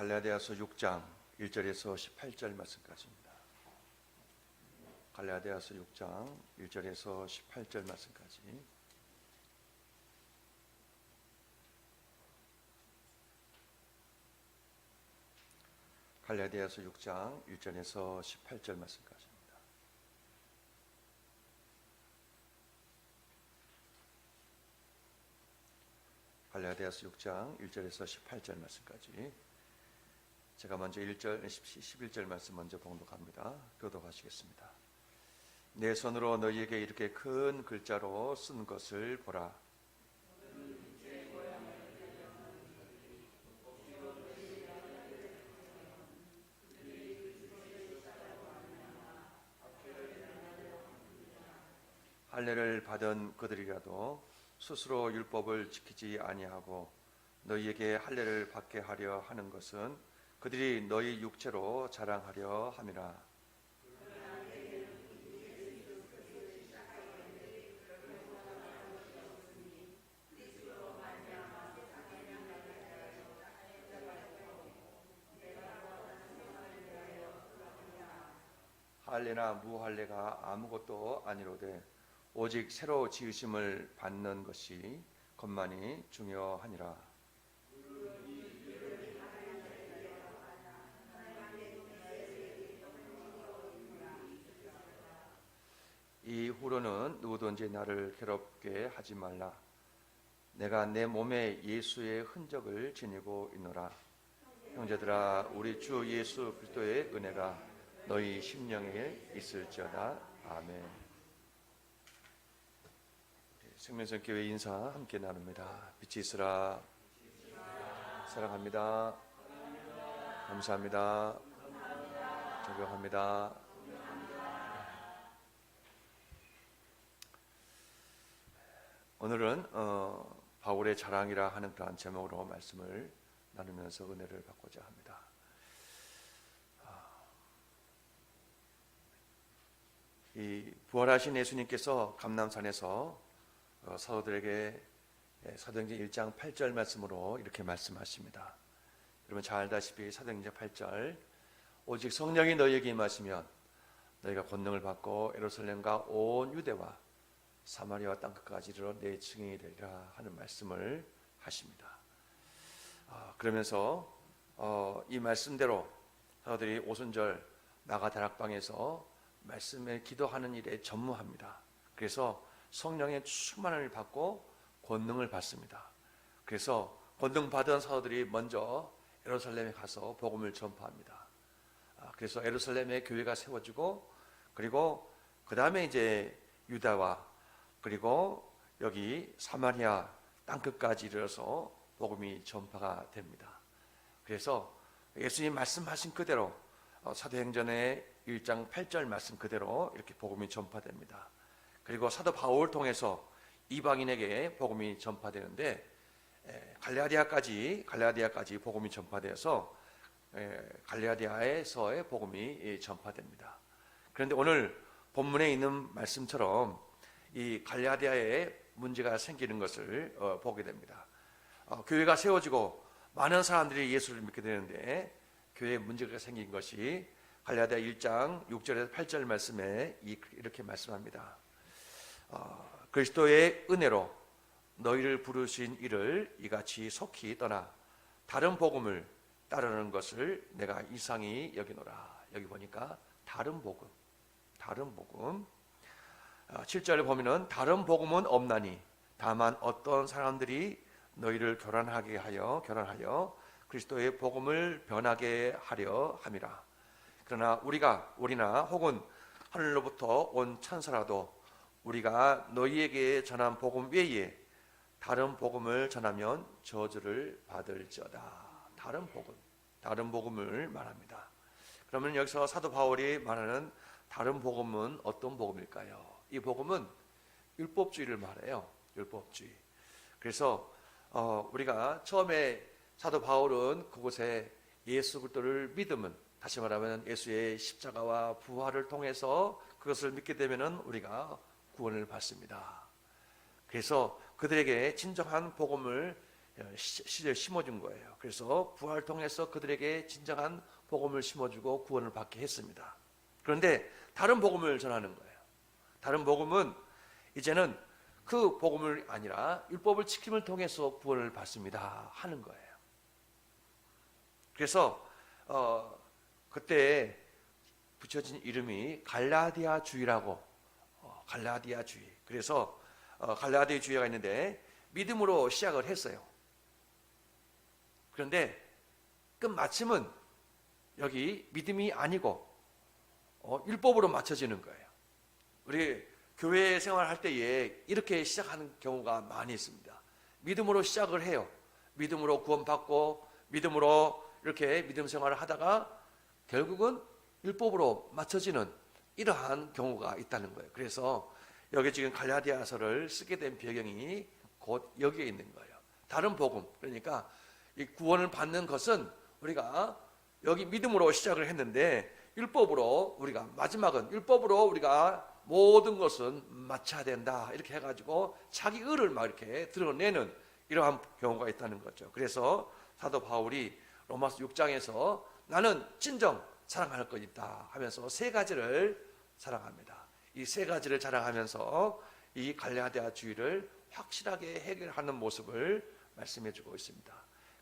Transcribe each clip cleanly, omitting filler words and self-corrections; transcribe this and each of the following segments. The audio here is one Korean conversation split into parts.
갈라디아서 6장 1절에서 18절 말씀까지입니다. 갈라디아서 6장 1절에서 18절 말씀까지. 갈라디아서 6장 1절에서 18절 말씀까지입니다. 갈라디아서 6장 1절에서 18절 말씀까지. 제가 먼저 1절, 11절 말씀 먼저 봉독합니다. 교독하시겠습니다. 내 손으로 너희에게 이렇게 큰 글자로 쓴 것을 보라. 할례를 받은 그들이라도 스스로 율법을 지키지 아니하고 너희에게 할례를 받게 하려 하는 것은 그들이 너희 육체로 자랑하려 함이라. 할례나 무할례가 아무것도 아니로되 오직 새로 지으심을 받는 것이 것만이 중요하니라. 이후로는 누구든지 나를 괴롭게 하지 말라. 내가 내 몸에 예수의 흔적을 지니고 있노라. 형제들아, 우리 주 예수 그리스도의 은혜가 너희 심령에 있을지어다. 아멘. 생명선교회 인사 함께 나눕니다. 빛이 있으라. 사랑합니다. 감사합니다. 존경합니다. 오늘은 바울의 자랑이라 하는 그러한 제목으로 말씀을 나누면서 은혜를 받고자 합니다. 이 부활하신 예수님께서 감람산에서 사도들에게 사도행전 1장 8절 말씀으로 이렇게 말씀하십니다. 여러분 잘 알다시피 사도행전 8절 오직 성령이 너희에게 임하시면 너희가 권능을 받고 예루살렘과 온 유대와 사마리아와 땅끝까지 이르러 내 증인이 되리라 하는 말씀을 하십니다. 그러면서 이 말씀대로 사도들이 오순절 나가 다락방에서 말씀에 기도하는 일에 전무합니다. 그래서 성령의 충만을 받고 권능을 받습니다. 그래서 권능 받은 사도들이 먼저 예루살렘에 가서 복음을 전파합니다. 그래서 예루살렘에 교회가 세워지고 그리고 그 다음에 이제 유다와 그리고 여기 사마리아 땅끝까지 이르러서 복음이 전파가 됩니다. 그래서 예수님 말씀하신 그대로 사도행전의 1장 8절 말씀 그대로 이렇게 복음이 전파됩니다. 그리고 사도 바울을 통해서 이방인에게 복음이 전파되는데 갈라디아까지 복음이 전파되어서 갈라디아에서의 복음이 전파됩니다. 그런데 오늘 본문에 있는 말씀처럼 이 갈라디아에 문제가 생기는 것을 보게 됩니다. 교회가 세워지고 많은 사람들이 예수를 믿게 되는데 교회에 문제가 생긴 것이 갈라디아 1장 6절에서 8절 말씀에 이렇게 말씀합니다. 그리스도의 은혜로 너희를 부르신 이를 이같이 속히 떠나 다른 복음을 따르는 것을 내가 이상히 여기노라. 여기 보니까 다른 복음 7절에 보면은 다른 복음은 없나니 다만 어떤 사람들이 너희를 결혼하여 그리스도의 복음을 변하게 하려 함이라. 그러나 우리나 혹은 하늘로부터 온 천사라도 우리가 너희에게 전한 복음 외에 다른 복음을 전하면 저주를 받을지어다. 다른 복음을 말합니다. 그러면 여기서 사도 바울이 말하는 다른 복음은 어떤 복음일까요? 이 복음은 율법주의를 말해요. 율법주의. 그래서 우리가 처음에 사도 바울은 그곳에 예수 그리스도를 믿으면, 다시 말하면 예수의 십자가와 부활을 통해서 그것을 믿게 되면은 우리가 구원을 받습니다. 그래서 그들에게 진정한 복음을 씨를 심어준 거예요. 그래서 부활을 통해서 그들에게 진정한 복음을 심어주고 구원을 받게 했습니다. 그런데 다른 복음을 전하는 거예요. 다른 복음은 이제는 그 복음을 아니라 율법을 지킴을 통해서 구원을 받습니다 하는 거예요. 그래서 그때 붙여진 이름이 갈라디아주의라고, 갈라디아주의. 그래서 갈라디아주의가 있는데 믿음으로 시작을 했어요. 그런데 끝마침은 여기 믿음이 아니고 율법으로 맞춰지는 거예요. 우리 교회 생활할 때에 이렇게 시작하는 경우가 많이 있습니다. 믿음으로 시작을 해요. 믿음으로 구원받고 믿음으로 이렇게 믿음 생활을 하다가 결국은 율법으로 맞춰지는 이러한 경우가 있다는 거예요. 그래서 여기 지금 갈라디아서를 쓰게 된 배경이 곧 여기에 있는 거예요. 다른 복음, 그러니까 이 구원을 받는 것은 우리가 여기 믿음으로 시작을 했는데 율법으로 우리가 마지막은 율법으로 우리가 모든 것은 마쳐야 된다 이렇게 해가지고 자기 의를 막 이렇게 드러내는 이러한 경우가 있다는 거죠. 그래서 사도 바울이 로마서 6장에서 나는 진정 사랑할 것 있다 하면서 세 가지를 사랑합니다. 이 세 가지를 자랑하면서 이 갈라디아주의를 확실하게 해결하는 모습을 말씀해주고 있습니다.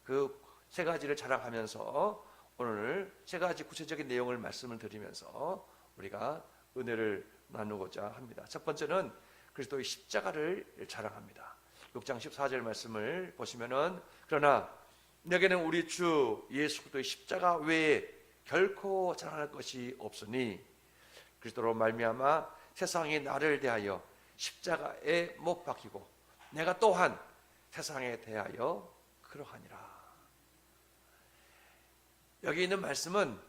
그 세 가지를 자랑하면서 오늘 세 가지 구체적인 내용을 말씀을 드리면서 우리가 은혜를 나누고자 합니다. 첫 번째는 그리스도의 십자가를 자랑합니다. 6장 14절 말씀을 보시면은 그러나 내게는 우리 주 예수 그리스도의 십자가 외에 결코 자랑할 것이 없으니 그리스도로 말미암아 세상이 나를 대하여 십자가에 못 박히고 내가 또한 세상에 대하여 그러하니라. 여기 있는 말씀은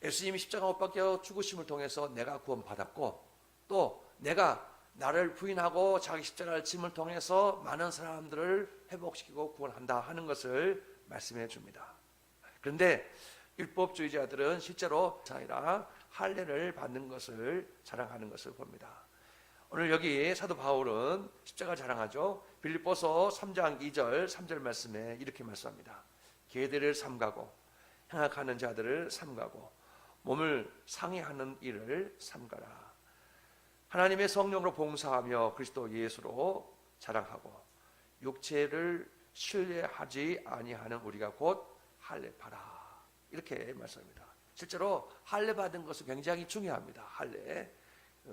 예수님이 십자가 못 박혀 죽으심을 통해서 내가 구원받았고 또 내가 나를 부인하고 자기 십자가를 짐을 통해서 많은 사람들을 회복시키고 구원한다 하는 것을 말씀해 줍니다. 그런데 율법주의자들은 실제로 아니라 할례를 받는 것을 자랑하는 것을 봅니다. 오늘 여기 사도 바울은 십자가를 자랑하죠. 빌립보서 3장 2절 3절 말씀에 이렇게 말씀합니다. 계대를 삼가고 행악하는 자들을 삼가고 몸을 상해하는 일을 삼가라. 하나님의 성령으로 봉사하며 그리스도 예수로 자랑하고 육체를 신뢰하지 아니하는 우리가 곧 할례파라. 이렇게 말씀합니다. 실제로 할례 받은 것은 굉장히 중요합니다.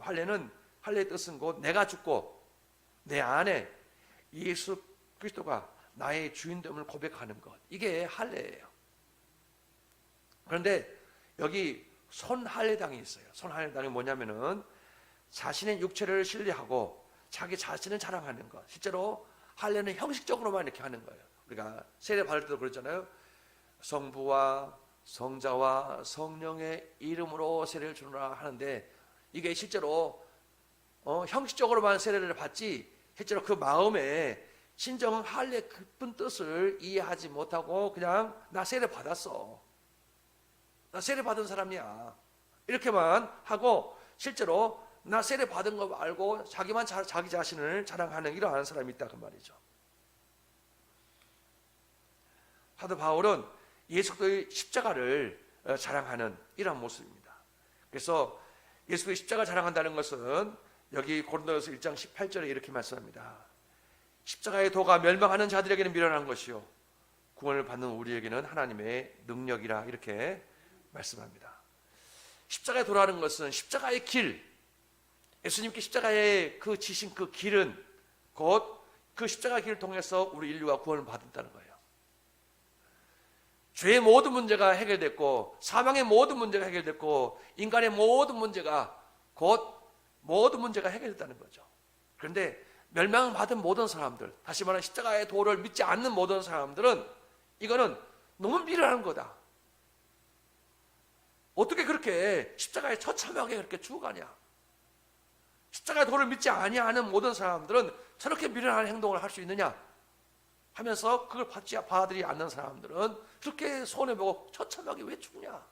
할례는 할례의 뜻은 곧 내가 죽고 내 안에 예수 그리스도가 나의 주인됨을 고백하는 것, 이게 할례예요. 그런데 여기 손할례당이 있어요. 손할례당이 뭐냐면은 자신의 육체를 신뢰하고 자기 자신을 자랑하는 것. 실제로 할례는 형식적으로만 이렇게 하는 거예요. 우리가 세례 받을 때도 그랬잖아요. 성부와 성자와 성령의 이름으로 세례를 주노라 하는데 이게 실제로 형식적으로만 세례를 받지 실제로 그 마음에 진정 할례 깊은 뜻을 이해하지 못하고 그냥 나 세례 받았어, 나 세례 받은 사람이야 이렇게만 하고 실제로 나 세례 받은 거 알고 자기 자신을 자랑하는 이러한 사람이 있다 그 말이죠. 사도 바울은 예수 그리스도의 십자가를 자랑하는 이러한 모습입니다. 그래서 예수 그리스도의 십자가 자랑한다는 것은 여기 고린도전서 1장 18절에 이렇게 말씀합니다. 십자가의 도가 멸망하는 자들에게는 미련한 것이요 구원을 받는 우리에게는 하나님의 능력이라 이렇게 말씀합니다. 십자가의 도라는 것은 십자가의 길, 예수님께 십자가의 그 지신 그 길은 곧 그 십자가 길을 통해서 우리 인류가 구원을 받았다는 거예요. 죄의 모든 문제가 해결됐고 사망의 모든 문제가 해결됐고 인간의 모든 문제가 곧 모든 문제가 해결됐다는 거죠. 그런데 멸망받은 모든 사람들, 다시 말하면 십자가의 도를 믿지 않는 모든 사람들은 이거는 너무 미련한 거다. 어떻게 그렇게 십자가에 처참하게 그렇게 죽어가냐. 십자가의 도를 믿지 아니하는 모든 사람들은 저렇게 미련한 행동을 할 수 있느냐 하면서 그걸 받아들이지 않는 사람들은 그렇게 손해보고 처참하게 왜 죽냐.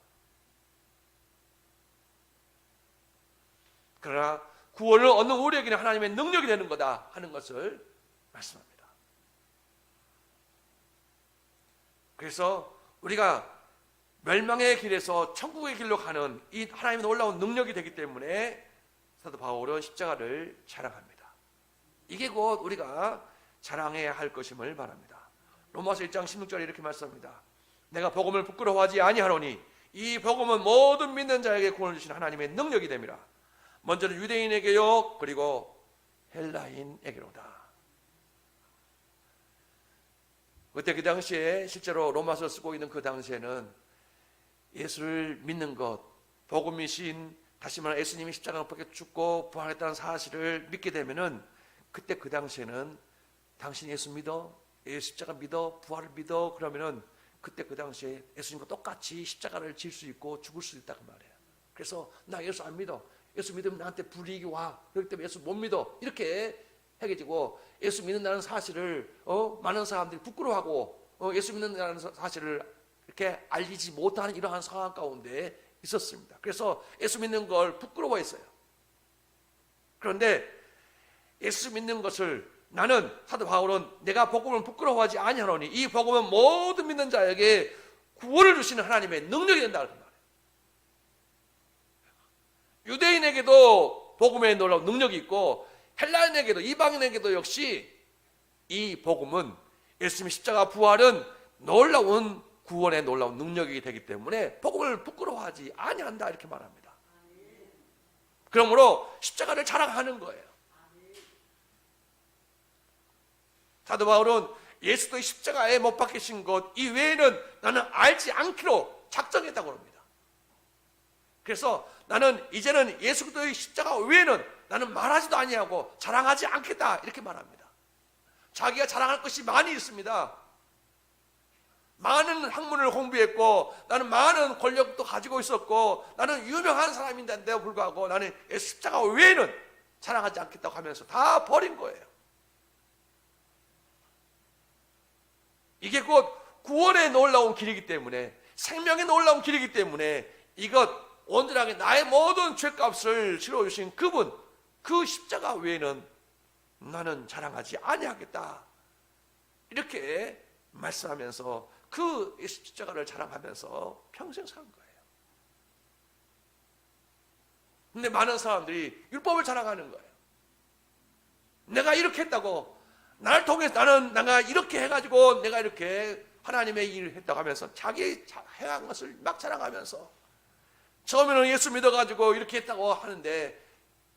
그러나 구원을 얻는 우리에게는 하나님의 능력이 되는 거다 하는 것을 말씀합니다. 그래서 우리가 멸망의 길에서 천국의 길로 가는 이 하나님의 놀라운 능력이 되기 때문에 사도 바울은 십자가를 자랑합니다. 이게 곧 우리가 자랑해야 할 것임을 말합니다. 로마서 1장 16절에 이렇게 말씀합니다. 내가 복음을 부끄러워하지 아니하노니 이 복음은 모든 믿는 자에게 구원을 주신 하나님의 능력이 됨이라. 먼저는 유대인에게요, 그리고 헬라인에게로다. 그때 그 당시에 실제로 로마서 쓰고 있는 그 당시에는 예수를 믿는 것, 복음이신, 다시 말해 예수님이 십자가에 못 박혀 죽고 부활했다는 사실을 믿게 되면은 그때 그 당시에는 당신 예수 믿어? 예수 십자가 믿어? 부활을 믿어? 그러면은 그때 그 당시에 예수님과 똑같이 십자가를 질 수 있고 죽을 수 있다고 말해요. 그래서 나 예수 안 믿어. 예수 믿으면 나한테 불이익이 와. 그렇기 때문에 예수 못 믿어. 이렇게 해가지고 예수 믿는다는 사실을 많은 사람들이 부끄러워하고 예수 믿는다는 사실을 이렇게 알리지 못하는 이러한 상황 가운데 있었습니다. 그래서 예수 믿는 걸 부끄러워했어요. 그런데 예수 믿는 것을 나는 사도 바울은 내가 복음을 부끄러워하지 아니하노니 이 복음은 모든 믿는 자에게 구원을 주시는 하나님의 능력이 된다 그런 말이에요. 유대인에게도 복음의 놀라운 능력이 있고 헬라인에게도 이방인에게도 역시 이 복음은 예수님의 십자가 부활은 놀라운 구원의 놀라운 능력이 되기 때문에 복음을 부끄러워하지 아니한다 이렇게 말합니다. 그러므로 십자가를 자랑하는 거예요. 사도 바울은 예수의 십자가에 못 박히신 것 이외에는 나는 알지 않기로 작정했다고 합니다. 그래서 나는 이제는 예수 그리스도의 십자가 외에는 나는 말하지도 아니하고 자랑하지 않겠다 이렇게 말합니다. 자기가 자랑할 것이 많이 있습니다. 많은 학문을 공부했고 나는 많은 권력도 가지고 있었고 나는 유명한 사람인데도 불구하고 나는 예수 십자가 외에는 자랑하지 않겠다고 하면서 다 버린 거예요. 이게 곧 구원의 놀라운 길이기 때문에 생명의 놀라운 길이기 때문에 이것 온전하게 나의 모든 죄값을 치러주신 그분 그 십자가 외에는 나는 자랑하지 아니하겠다 이렇게 말씀하면서 그 십자가를 자랑하면서 평생 산 거예요. 근데 많은 사람들이 율법을 자랑하는 거예요. 내가 이렇게 했다고 나를 통해서 내가 이렇게 해가지고 내가 이렇게 하나님의 일을 했다고 하면서 자기 행한 것을 막 자랑하면서 처음에는 예수 믿어가지고 이렇게 했다고 하는데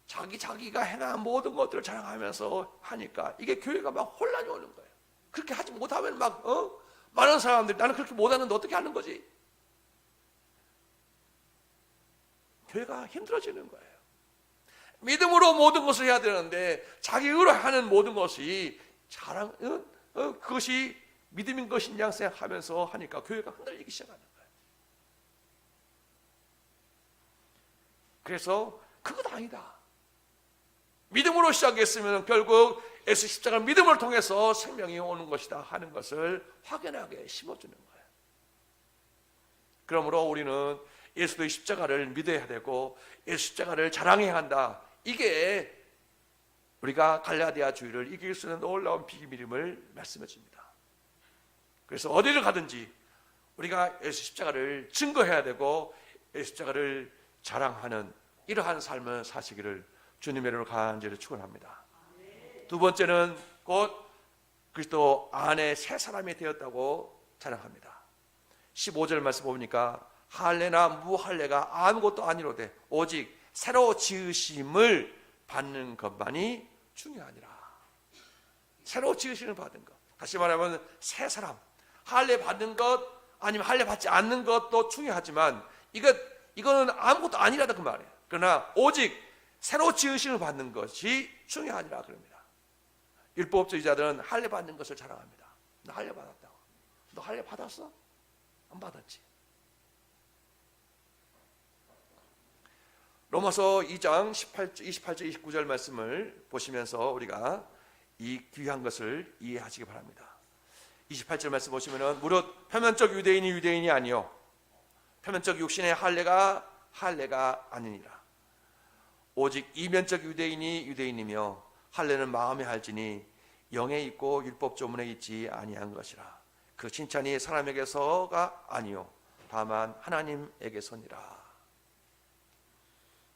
자기가 행한 모든 것들을 자랑하면서 하니까 이게 교회가 막 혼란이 오는 거예요. 그렇게 하지 못하면 막 많은 사람들이 나는 그렇게 못하는데 어떻게 하는 거지? 교회가 힘들어지는 거예요. 믿음으로 모든 것을 해야 되는데 자기 의로 하는 모든 것이 그것이 믿음인 것이냐 생각하면서 하니까 교회가 흔들리기 시작하는 거예요. 그래서 그것 아니다. 믿음으로 시작했으면 결국 예수 십자가 믿음을 통해서 생명이 오는 것이다 하는 것을 확연하게 심어주는 거예요. 그러므로 우리는 예수의 십자가를 믿어야 되고 예수 십자가를 자랑해야 한다. 이게 우리가 갈라디아 주의를 이길 수 있는 놀라운 비밀임을 말씀해 줍니다. 그래서 어디를 가든지 우리가 예수 십자가를 증거해야 되고 예수 십자가를 자랑하는 이러한 삶을 사시기를 주님의 이름으로 간절히 축원합니다. 두 번째는 곧 그리스도 안에 새 사람이 되었다고 자랑합니다. 15절 말씀 보니까 할례나 무할례가 아무것도 아니로되 오직 새로 지으심을 받는 것만이 중요하니라. 새로 지으심을 받은 것. 다시 말하면 새 사람. 할례 받는 것 아니면 할례 받지 않는 것도 중요하지만 이거는 아무것도 아니라다 그 말이에요. 그러나 오직 새로 지으심을 받는 것이 중요하니라 그럽니다. 율법주의자들은 할례 받는 것을 자랑합니다. 나 할례 받았다고. 너 할례 받았어? 안 받았지. 로마서 2장 28절 29절 말씀을 보시면서 우리가 이 귀한 것을 이해하시기 바랍니다. 28절 말씀 보시면은 무릇 표면적 유대인이 아니요 표면적 육신의 할례가 아니니라. 오직 이면적 유대인이며 할례는 마음에 할지니 영에 있고 율법 조문에 있지 아니한 것이라. 그 칭찬이 사람에게서가 아니요 다만 하나님에게서니라.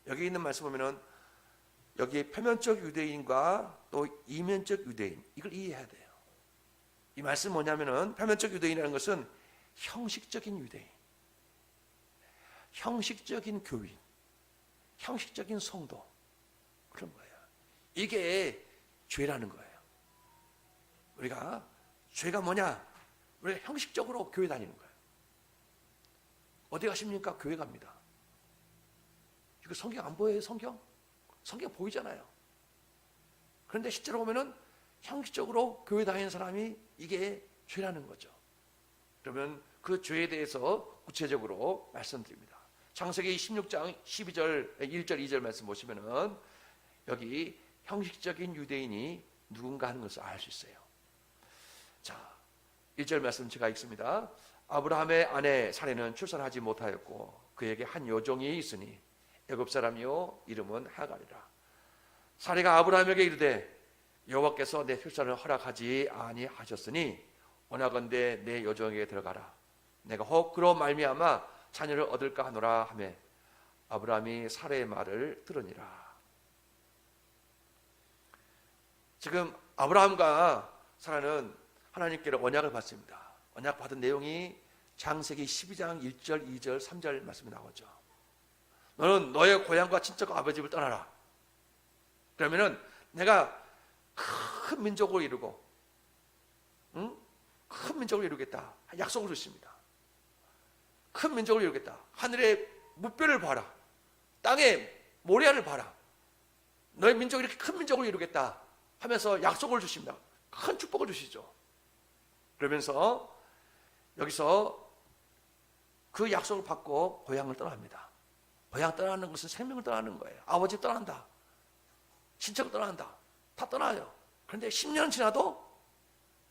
여기 있는 말씀 보면은 여기 표면적 유대인과 또 이면적 유대인, 이걸 이해해야 돼요. 이 말씀 뭐냐면은 표면적 유대인이라는 것은 형식적인 유대인, 형식적인 교인, 형식적인 성도, 그런 거예요. 이게 죄라는 거예요. 우리가 죄가 뭐냐? 우리가 형식적으로 교회 다니는 거예요. 어디 가십니까? 교회 갑니다. 이거 성경 안 보여요? 성경 보이잖아요. 그런데 실제로 보면은 형식적으로 교회 다니는 사람이 이게 죄라는 거죠. 그러면 그 죄에 대해서 구체적으로 말씀드립니다. 창세기 16장 12절 1절 2절 말씀 보시면은 여기 형식적인 유대인이 누군가 하는 것을 알 수 있어요. 자, 1절 말씀 제가 읽습니다. 아브라함의 아내 사레는 출산하지 못하였고 그에게 한 여종이 있으니 애굽 사람이요 이름은 하갈이라. 사레가 아브라함에게 이르되 여호와께서 내 출산을 허락하지 아니하셨으니 원하건대 내 여종에게 들어가라. 내가 혹 그로 말미암아 자녀를 얻을까 하노라 하매 아브라함이 사레의 말을 들으니라. 지금 아브라함과 사라는 하나님께로 언약을 받습니다. 언약 받은 내용이 창세기 12장 1절, 2절, 3절 말씀이 나오죠. 너는 너의 고향과 친척과 아버지 집을 떠나라. 그러면은 내가 큰 민족을 이루고, 큰 민족을 이루겠다. 약속을 주십니다. 큰 민족을 이루겠다. 하늘의 무뼈를 봐라. 땅에 모래알을 봐라. 너의 민족이 이렇게 큰 민족을 이루겠다 하면서 약속을 주십니다. 큰 축복을 주시죠. 그러면서 여기서 그 약속을 받고 고향을 떠납니다. 고향 떠나는 것은 생명을 떠나는 거예요. 아버지 떠난다. 친척을 떠난다. 다 떠나요. 그런데 10년 지나도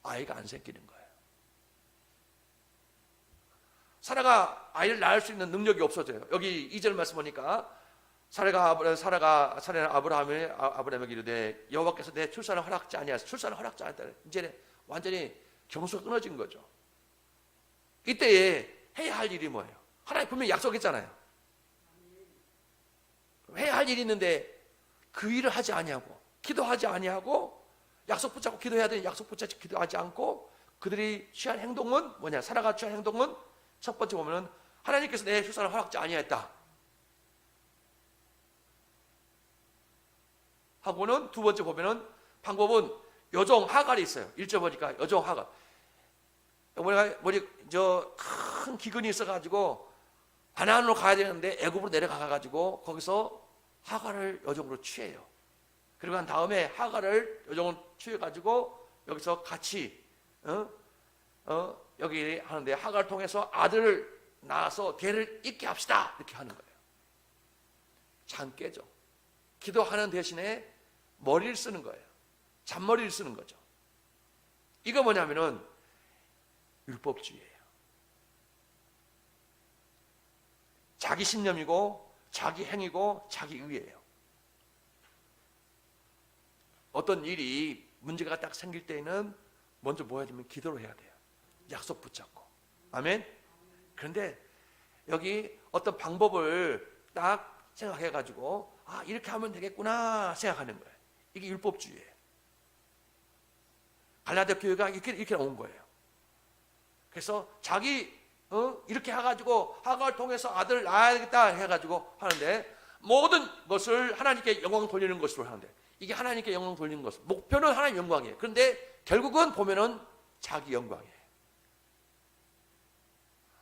아이가 안 생기는 거예요. 사라가 아이를 낳을 수 있는 능력이 없어져요. 여기 2절 말씀 보니까 사라는 아브라함에게 이르되 여호와께서 내 출산을 허락지 아니하소서. 출산을 허락지 않았다. 이제 완전히 경수가 끊어진 거죠. 이때에 해야 할 일이 뭐예요? 하나님 분명히 약속했잖아요. 해야 할 일이 있는데 그 일을 하지 아니하고 기도하지 아니하고 약속 붙잡고 기도해야 되는 약속 붙잡고 기도하지 않고 그들이 취한 행동은 뭐냐? 사라가 취한 행동은 첫 번째 보면은 하나님께서 내 출산을 허락지 아니했다 하고는 두 번째 보면은 방법은 여종 하갈이 있어요. 1절 보니까 여종 하갈. 큰 기근이 있어가지고 가나안으로 가야 되는데 애굽으로 내려가가지고 거기서 하갈을 여종으로 취해요. 그리고 난 다음에 하갈을 여종으로 취해가지고 여기서 같이 여기 하는데 하갈을 통해서 아들을 낳아서 대를 잇게 합시다 이렇게 하는 거예요. 참 깨죠. 기도하는 대신에 머리를 쓰는 거예요. 잔머리를 쓰는 거죠. 이거 뭐냐면은 율법주의예요. 자기 신념이고 자기 행위고 자기 의예요. 어떤 일이 문제가 딱 생길 때에는 먼저 뭐 해야 되면 기도를 해야 돼요. 약속 붙잡고. 아멘. 그런데 여기 어떤 방법을 딱 생각해가지고 이렇게 하면 되겠구나 생각하는 거예요. 이게 율법주의예요. 갈라디아 교회가 이렇게 나온 거예요. 그래서 자기 이렇게 해가지고 하갈을 통해서 아들을 낳아야겠다 해가지고 하는데 모든 것을 하나님께 영광 돌리는 것으로 하는데 이게 하나님께 영광 돌리는 것 목표는 하나님 영광이에요. 그런데 결국은 보면은 자기 영광이에요.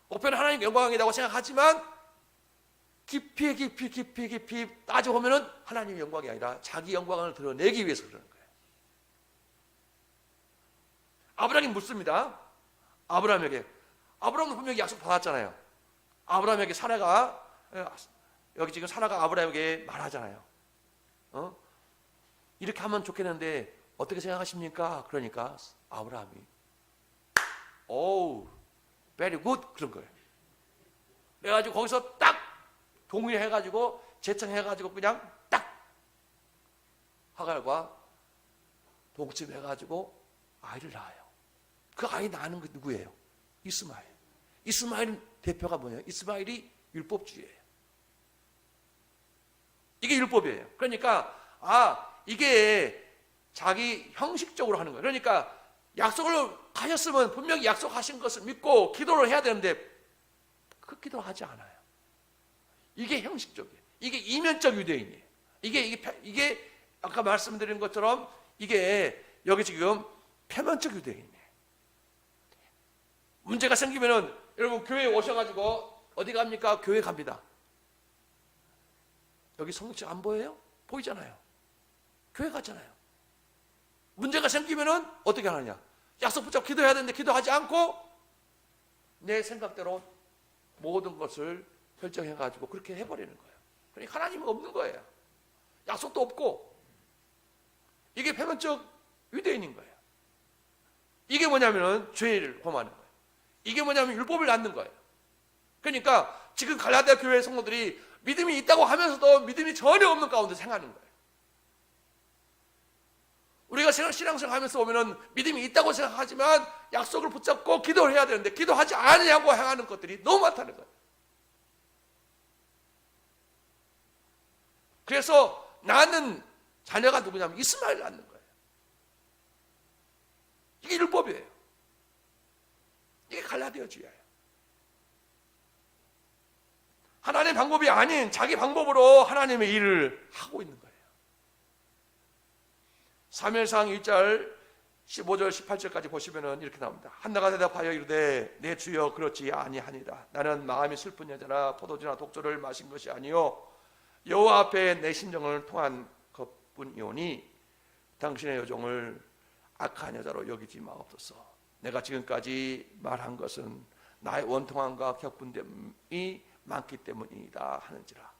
목표는 하나님 영광이라고 생각하지만 깊이 따져보면은 하나님 영광이 아니라 자기 영광을 드러내기 위해서 그러는 거예요. 아브라함이 묻습니다. 아브라함은 분명히 약속 받았잖아요. 아브라함에게 사라가 여기 지금 사라가 아브라함에게 말하잖아요. 이렇게 하면 좋겠는데 어떻게 생각하십니까? 그러니까 아브라함이 very good 그런 거예요. 그래가지고 거기서 딱 동의해가지고 제청해가지고 그냥 딱 하갈과 동침해가지고 아이를 낳아요. 그 아이 낳는 게 누구예요? 이스마엘. 이스마엘 대표가 뭐냐? 이스마엘이 율법주의예요. 이게 율법이에요. 그러니까 이게 자기 형식적으로 하는 거예요. 그러니까 약속을 하셨으면 분명히 약속하신 것을 믿고 기도를 해야 되는데 그 기도하지 않아요. 이게 형식적이에요. 이게 이면적 유대인이에요. 이게 아까 말씀드린 것처럼 이게 여기 지금 표면적 유대인이에요. 문제가 생기면은 여러분 교회에 오셔가지고 어디 갑니까? 교회 갑니다. 여기 성육지 안 보여요? 보이잖아요. 교회 갔잖아요. 문제가 생기면은 어떻게 하느냐? 약속 붙잡고 기도해야 되는데 기도하지 않고 내 생각대로 모든 것을 결정해가지고 그렇게 해버리는 거예요. 그러니까 하나님은 없는 거예요. 약속도 없고. 이게 표면적 유대인인 거예요. 이게 뭐냐면은 죄를 범하는 거예요. 이게 뭐냐면 율법을 낳는 거예요. 그러니까 지금 갈라디아 교회 성도들이 믿음이 있다고 하면서도 믿음이 전혀 없는 가운데 생각하는 거예요. 우리가 신앙생활 하면서 보면은 믿음이 있다고 생각하지만 약속을 붙잡고 기도를 해야 되는데 기도하지 않으냐고 행하는 것들이 너무 많다는 거예요. 그래서 낳는 자녀가 누구냐면 이스마엘 낳는 거예요. 이게 율법이에요. 이게 갈라디아주의예요. 하나님의 방법이 아닌 자기 방법으로 하나님의 일을 하고 있는 거예요. 사무엘상 1절 15절 18절까지 보시면은 이렇게 나옵니다. 한나가 대답하여 이르되 내 주여 그렇지 아니하니라. 나는 마음이 슬픈 여자라 포도주나 독주를 마신 것이 아니요 여호와 앞에 내 심정을 통한 것뿐이오니 당신의 여종을 악한 여자로 여기지 마옵소서. 내가 지금까지 말한 것은 나의 원통함과 격분됨이 많기 때문이다 하는지라.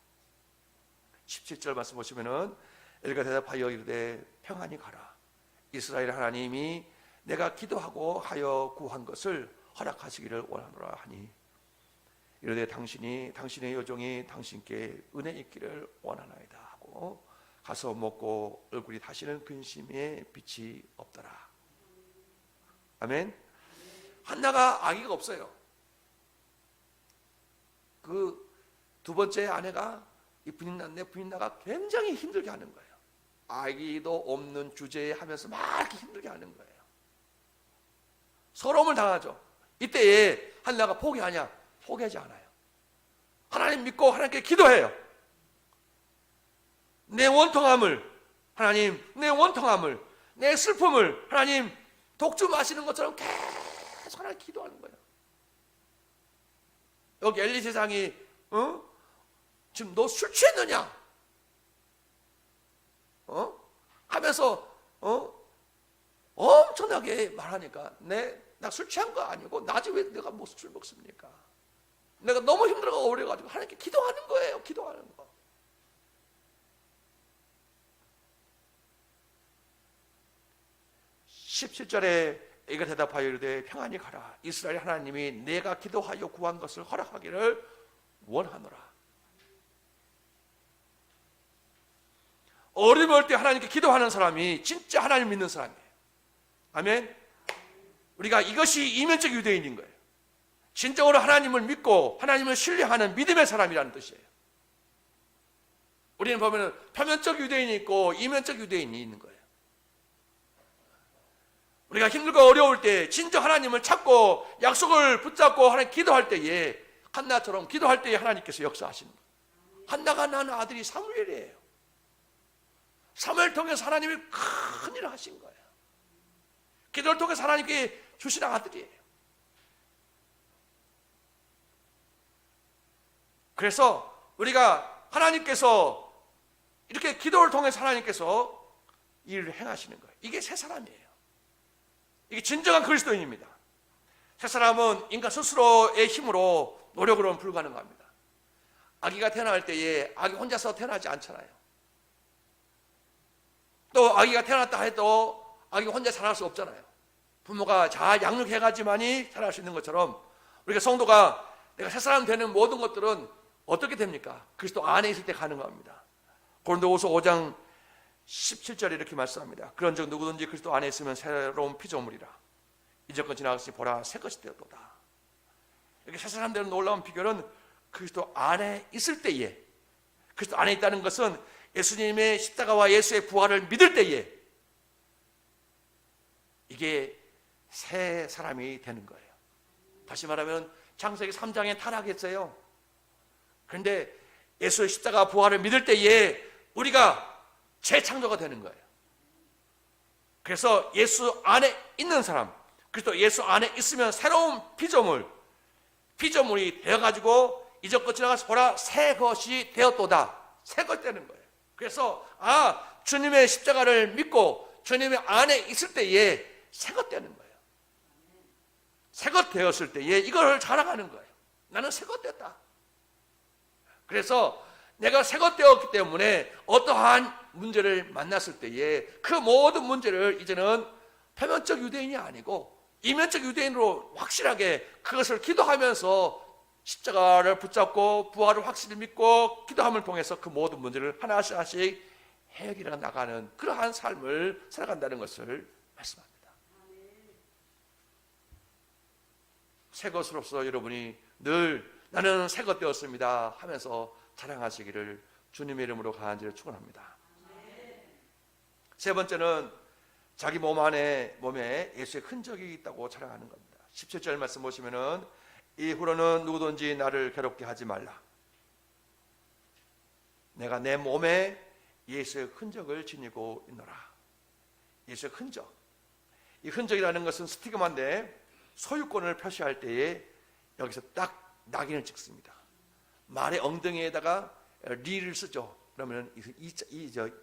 17절 말씀 보시면은 엘가 대답하여 이르되 평안히 가라. 이스라엘 하나님이 내가 기도하고 하여 구한 것을 허락하시기를 원하노라 하니 이르되 당신의 여종이 당신께 은혜 있기를 원하나이다 하고 가서 먹고 얼굴이 다시는 근심에 빛이 없더라. 아멘. 한나가 아기가 없어요. 그 두 번째 아내가 이 부인나가 굉장히 힘들게 하는 거예요. 아기도 없는 주제에 하면서 막 이렇게 힘들게 하는 거예요. 서러움을 당하죠. 이때에 한나가 포기하냐? 포기하지 않아요. 하나님 믿고 하나님께 기도해요. 내 원통함을 하나님, 내 원통함을, 내 슬픔을 하나님 독주 마시는 것처럼 계속 하나님 기도하는 거예요. 여기 엘리 세상이 지금 너 술 취했느냐? 하면서 엄청나게 말하니까 나 술 취한 거 아니고 낮에 왜 내가 뭐 술 먹습니까? 내가 너무 힘들어가 오래가지고 하나님께 기도하는 거예요. 기도하는 거. (17절에) 애가 대답하여 이르되 평안히 가라. 이스라엘 하나님이 내가 기도하여 구한 것을 허락하기를 원하노라. 어려울 때 하나님께 기도하는 사람이 진짜 하나님 믿는 사람이에요. 아멘. 우리가 이것이 이면적 유대인인 거예요. 진정으로 하나님을 믿고 하나님을 신뢰하는 믿음의 사람이라는 뜻이에요. 우리는 보면 표면적 유대인이 있고 이면적 유대인이 있는 거예요. 우리가 힘들고 어려울 때 진정 하나님을 찾고 약속을 붙잡고 하나님 기도할 때에 한나처럼 기도할 때에 하나님께서 역사하시는 거예요. 한나가 낳은 아들이 사무엘이에요. 사무엘 통해서 하나님이 큰 일을 하신 거예요. 기도를 통해서 하나님께 주신 아들이에요. 그래서 우리가 하나님께서 이렇게 기도를 통해서 하나님께서 일을 행하시는 거예요. 이게 새 사람이에요. 이게 진정한 그리스도인입니다. 새 사람은 인간 스스로의 힘으로 노력으로는 불가능합니다. 아기가 태어날 때에 아기 혼자서 태어나지 않잖아요. 또 아기가 태어났다 해도 아기 혼자 자랄 수 없잖아요. 부모가 잘 양육해가지만이 자랄 수 있는 것처럼 우리가 성도가 내가 새 사람 되는 모든 것들은 어떻게 됩니까? 그리스도 안에 있을 때 가능합니다. 고린도후서 5장 17절에 이렇게 말씀합니다. 그런즉 누구든지 그리스도 안에 있으면 새로운 피조물이라. 이전 것 지나갔으니 보라 새 것이 되었도다. 이렇게 새 사람 되는 놀라운 비결은 그리스도 안에 있을 때에, 그리스도 안에 있다는 것은 예수님의 십자가와 예수의 부활을 믿을 때에 이게 새 사람이 되는 거예요. 다시 말하면 창세기 3장에 타락했어요. 그런데 예수의 십자가 부활을 믿을 때에 우리가 재창조가 되는 거예요. 그래서 예수 안에 있는 사람, 그리스도 예수 안에 있으면 새로운 피조물이 되어가지고 이전 것 지나가서 보라 새 것이 되었도다. 새 것 되는 거예요. 그래서 주님의 십자가를 믿고 주님의 안에 있을 때에 새 것 되는 거예요. 새 것 되었을 때에 이걸 자랑하는 거예요. 나는 새 것 됐다. 그래서 내가 새 것 되었기 때문에 어떠한 문제를 만났을 때에 그 모든 문제를 이제는 표면적 유대인이 아니고 이면적 유대인으로 확실하게 그것을 기도하면서 십자가를 붙잡고 부활을 확실히 믿고 기도함을 통해서 그 모든 문제를 하나씩 하나씩 해결해 나가는 그러한 삶을 살아간다는 것을 말씀합니다. 새 것으로서 여러분이 늘 나는 새 것 되었습니다 하면서 자랑하시기를 주님의 이름으로 간절히 축원합니다. 세 번째는 자기 몸에 예수의 흔적이 있다고 자랑하는 겁니다. 17절 말씀 보시면은 이후로는 누구든지 나를 괴롭게 하지 말라. 내가 내 몸에 예수의 흔적을 지니고 있노라. 예수의 흔적. 이 흔적이라는 것은 스티그마인데 소유권을 표시할 때에 여기서 딱 낙인을 찍습니다. 말의 엉덩이에다가 리를 쓰죠. 그러면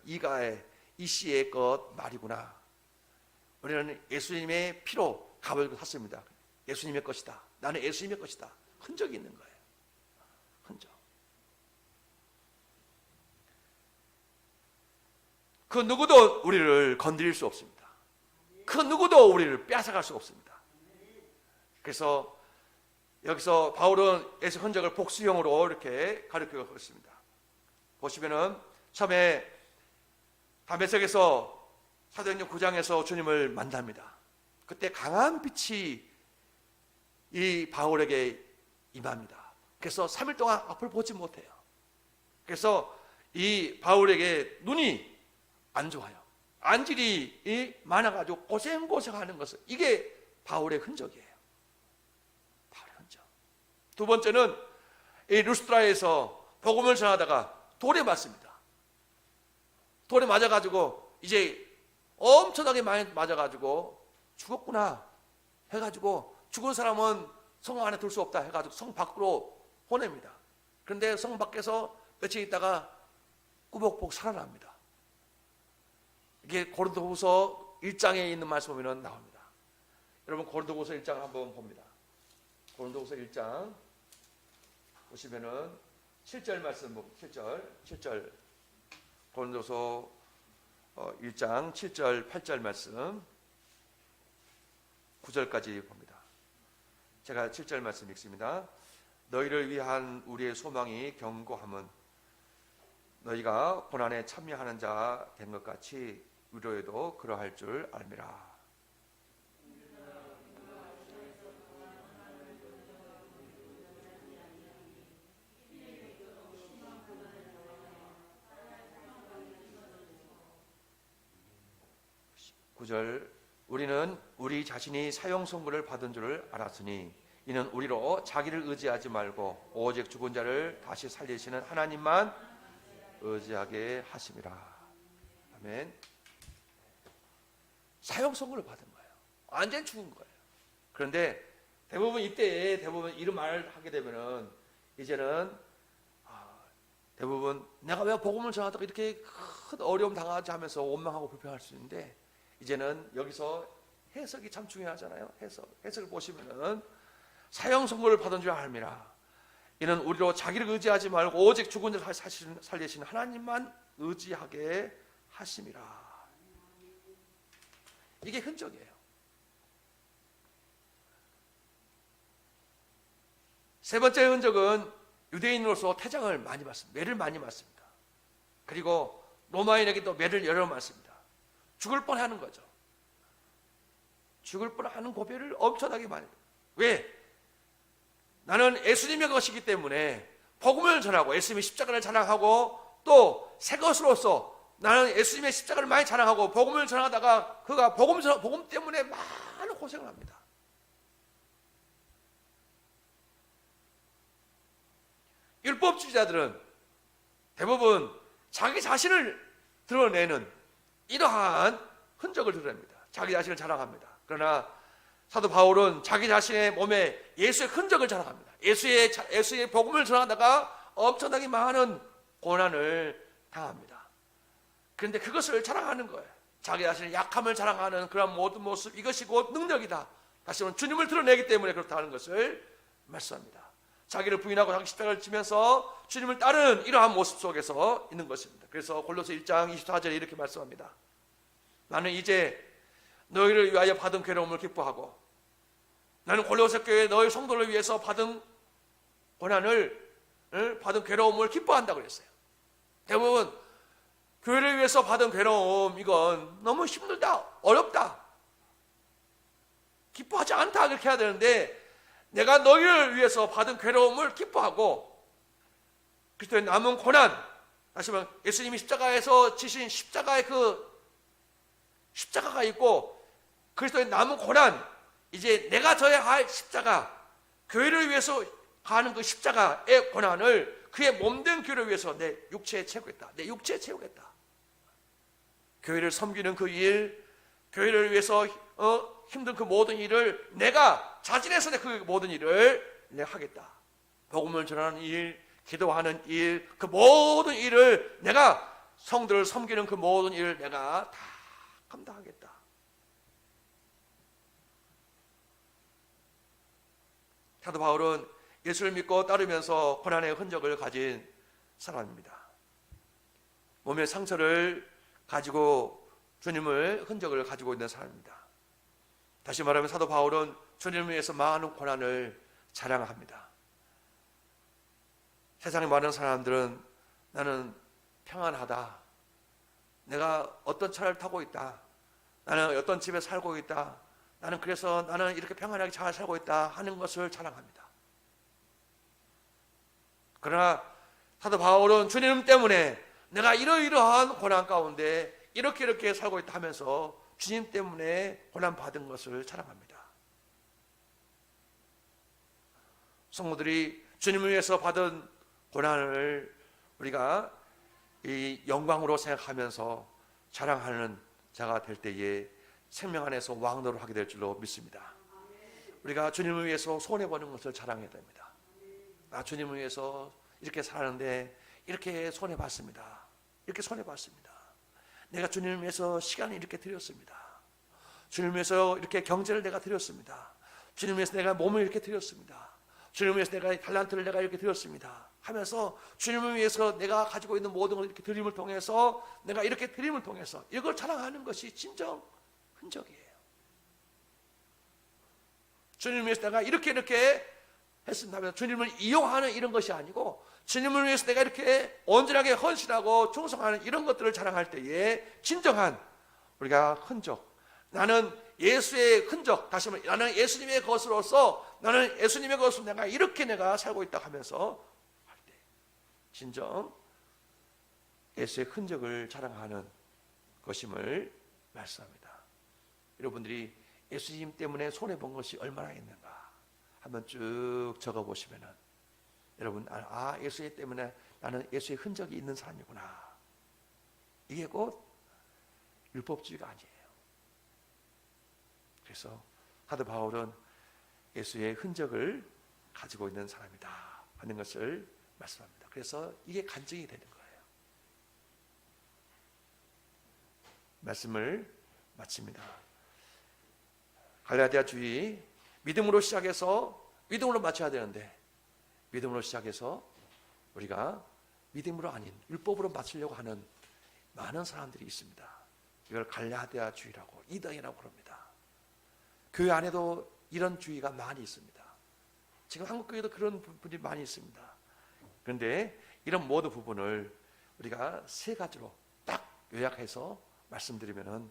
이가의 이씨의 것 말이구나. 우리는 예수님의 피로 값을 샀습니다. 예수님의 것이다. 나는 예수님의 것이다. 흔적이 있는 거예요. 흔적. 그 누구도 우리를 건드릴 수 없습니다. 그 누구도 우리를 빼앗아갈 수 없습니다. 그래서 여기서 바울은 예수 흔적을 복수형으로 이렇게 가르치고 있습니다. 보시면은 처음에 담에색에서 사도행전 9장에서 주님을 만납니다. 그때 강한 빛이 이 바울에게 임합니다. 그래서 3일 동안 앞을 보지 못해요. 그래서 이 바울에게 눈이 안 좋아요. 안질이 많아가지고 고생하는 것은 이게 바울의 흔적이에요. 바울의 흔적. 두 번째는 이 루스드라에서 복음을 전하다가 돌에 맞습니다. 돌에 맞아가지고 이제 엄청나게 많이 맞아가지고 죽었구나 해가지고 죽은 사람은 성 안에 둘 수 없다 해가지고 성 밖으로 보냅니다. 그런데 성 밖에서 며칠 있다가 꾸벅꾸벅 살아납니다. 이게 고린도후서 1장에 있는 말씀 보면 나옵니다. 여러분 고린도후서 1장 한번 봅니다. 고린도후서 1장 보시면은 7절 말씀 봅니다. 7절 고린도서 1장 7절 8절 말씀 9절까지 봅니다. 제가 7절 말씀 읽습니다. 너희를 위한 우리의 소망이 견고함은 너희가 고난에 참여하는 자 된 것 같이 위로에도 그러할 줄 알미라. 우리는 우리 자신이 사형 선고를 받은 줄을 알았으니 이는 우리로 자기를 의지하지 말고 오직 죽은 자를 다시 살리시는 하나님만 의지하게 하심이라. 아멘. 사형 선고를 받은 거예요. 완전 죽은 거예요. 그런데 대부분 이때에 이런 말을 하게 되면은 이제는 대부분 내가 왜 복음을 전하다가 이렇게 큰 어려움 당하지 하면서 원망하고 불평할 수 있는데 이제는 여기서 해석이 참 중요하잖아요. 해석을 보시면은 사형 선고를 받은 줄 알미라. 이는 우리로 자기를 의지하지 말고 오직 죽은 자를 살리시는 하나님만 의지하게 하심이라. 이게 흔적이에요. 세 번째 흔적은 유대인으로서 태장을 많이 받습니다. 매를 많이 맞습니다. 그리고 로마인에게도 매를 여러 맞습니다. 죽을 뻔하는 거죠. 죽을 뻔하는 고배를 엄청나게 많이. 왜? 나는 예수님의 것이기 때문에 복음을 전하고 예수님의 십자가를 자랑하고 또 새 것으로서 나는 예수님의 십자가를 많이 자랑하고 복음을 전하다가 그가 복음 때문에 많은 고생을 합니다. 율법주의자들은 대부분 자기 자신을 드러내는 이러한 흔적을 드러냅니다. 자기 자신을 자랑합니다. 그러나 사도 바울은 자기 자신의 몸에 예수의 흔적을 자랑합니다. 예수의 복음을 전하다가 엄청나게 많은 고난을 당합니다. 그런데 그것을 자랑하는 거예요. 자기 자신의 약함을 자랑하는 그런 모든 모습, 이것이 곧 능력이다. 다시 한번 주님을 드러내기 때문에 그렇다는 것을 말씀합니다. 자기를 부인하고 자기 십자가를 지면서 주님을 따르는 이러한 모습 속에서 있는 것입니다. 그래서 골로새 1장 24절에 이렇게 말씀합니다. 나는 이제 너희를 위하여 받은 괴로움을 기뻐하고 나는 골로새 교회 너희 성도를 위해서 받은 고난을 받은 괴로움을 기뻐한다고 그랬어요. 대부분 교회를 위해서 받은 괴로움, 이건 너무 힘들다, 어렵다, 기뻐하지 않다, 그렇게 해야 되는데 내가 너희를 위해서 받은 괴로움을 기뻐하고 그리스도의 남은 고난, 다시 말하면 예수님이 십자가에서 지신 십자가의 그 십자가가 있고 그리스도의 남은 고난, 이제 내가 져야 할 십자가, 교회를 위해서 가는 그 십자가의 고난을 그의 몸된 교회를 위해서 내 육체에 채우겠다. 내 육체에 채우겠다. 교회를 섬기는 그 일, 교회를 위해서 힘든 그 모든 일을 내가 자진해서 그 모든 일을 내가 하겠다. 복음을 전하는 일, 기도하는 일, 그 모든 일을 내가 성도를 섬기는 그 모든 일을 내가 다 감당하겠다. 사도 바울은 예수를 믿고 따르면서 고난의 흔적을 가진 사람입니다. 몸의 상처를 가지고 주님을 흔적을 가지고 있는 사람입니다. 다시 말하면 사도 바울은 주님을 위해서 많은 고난을 자랑합니다. 세상에 많은 사람들은 나는 평안하다, 내가 어떤 차를 타고 있다, 나는 어떤 집에 살고 있다, 나는 그래서 나는 이렇게 평안하게 잘 살고 있다 하는 것을 자랑합니다. 그러나 사도 바울은 주님 때문에 내가 이러이러한 고난 가운데 이렇게 살고 있다 하면서 주님 때문에 고난 받은 것을 자랑합니다. 성도들이 주님을 위해서 받은 고난을 우리가 이 영광으로 생각하면서 자랑하는 자가 될 때에 생명 안에서 왕노를 하게 될 줄로 믿습니다. 우리가 주님을 위해서 손해보는 것을 자랑해야 됩니다. 나 주님을 위해서 이렇게 살았는데 이렇게 손해봤습니다. 이렇게 손해봤습니다. 내가 주님을 위해서 시간을 이렇게 드렸습니다. 주님을 위해서 이렇게 경제를 내가 드렸습니다. 주님을 위해서 내가 몸을 이렇게 드렸습니다. 주님을 위해서 내가 달란트를 내가 이렇게 드렸습니다 하면서 주님을 위해서 내가 가지고 있는 모든 걸 이렇게 드림을 통해서 내가 이렇게 드림을 통해서 이걸 자랑하는 것이 진정 흔적이에요. 주님을 위해서 내가 이렇게 했습니다. 주님을 이용하는 이런 것이 아니고 주님을 위해서 내가 이렇게 온전하게 헌신하고 충성하는 이런 것들을 자랑할 때에 진정한 우리가 흔적, 나는 예수의 흔적, 다시 말해 나는 예수님의 것으로서 나는 예수님의 것으로 내가 살고 있다 하면서 할 때 진정 예수의 흔적을 자랑하는 것임을 말씀합니다. 여러분들이 예수님 때문에 손해본 것이 얼마나 있는가 한번 쭉 적어보시면은 여러분, 예수 때문에 나는 예수의 흔적이 있는 사람이구나. 이게 곧 율법주의가 아니에요. 그래서 사도 바울은 예수의 흔적을 가지고 있는 사람이다 하는 것을 말씀합니다. 그래서 이게 간증이 되는 거예요. 말씀을 마칩니다. 갈라디아 주의, 믿음으로 시작해서 믿음으로 마쳐야 되는데 믿음으로 시작해서 우리가 믿음으로 아닌 율법으로 마치려고 하는 많은 사람들이 있습니다. 이걸 갈라디아 주의라고 이단이라고 그럽니다. 교회 안에도 이런 주의가 많이 있습니다. 지금 한국 교회도 그런 분들이 많이 있습니다. 그런데 이런 모든 부분을 우리가 세 가지로 딱 요약해서 말씀드리면은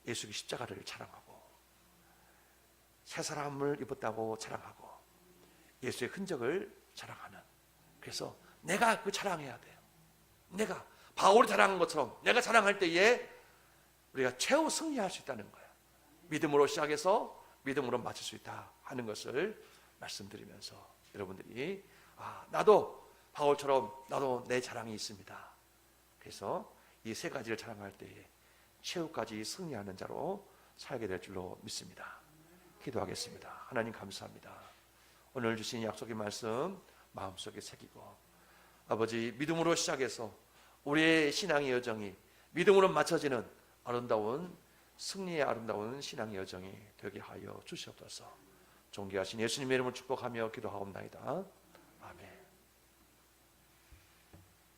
예수의 십자가를 자랑하고 새 사람을 입었다고 자랑하고 예수의 흔적을 자랑하는. 그래서 내가 그 자랑해야 돼요. 내가 바울이 자랑한 것처럼 내가 자랑할 때에 우리가 최후 승리할 수 있다는 거예요. 믿음으로 시작해서 믿음으로 마칠 수 있다 하는 것을 말씀드리면서 여러분들이 나도 바울처럼 나도 내 자랑이 있습니다. 그래서 이 세 가지를 자랑할 때에 최후까지 승리하는 자로 살게 될 줄로 믿습니다. 기도하겠습니다. 하나님 감사합니다. 오늘 주신 약속의 말씀 마음속에 새기고 아버지 믿음으로 시작해서 우리의 신앙의 여정이 믿음으로 맞춰지는 아름다운 승리의 아름다운 신앙의 여정이 되게 하여 주시옵소서. 존귀하신 예수님의 이름을 축복하며 기도하옵나이다.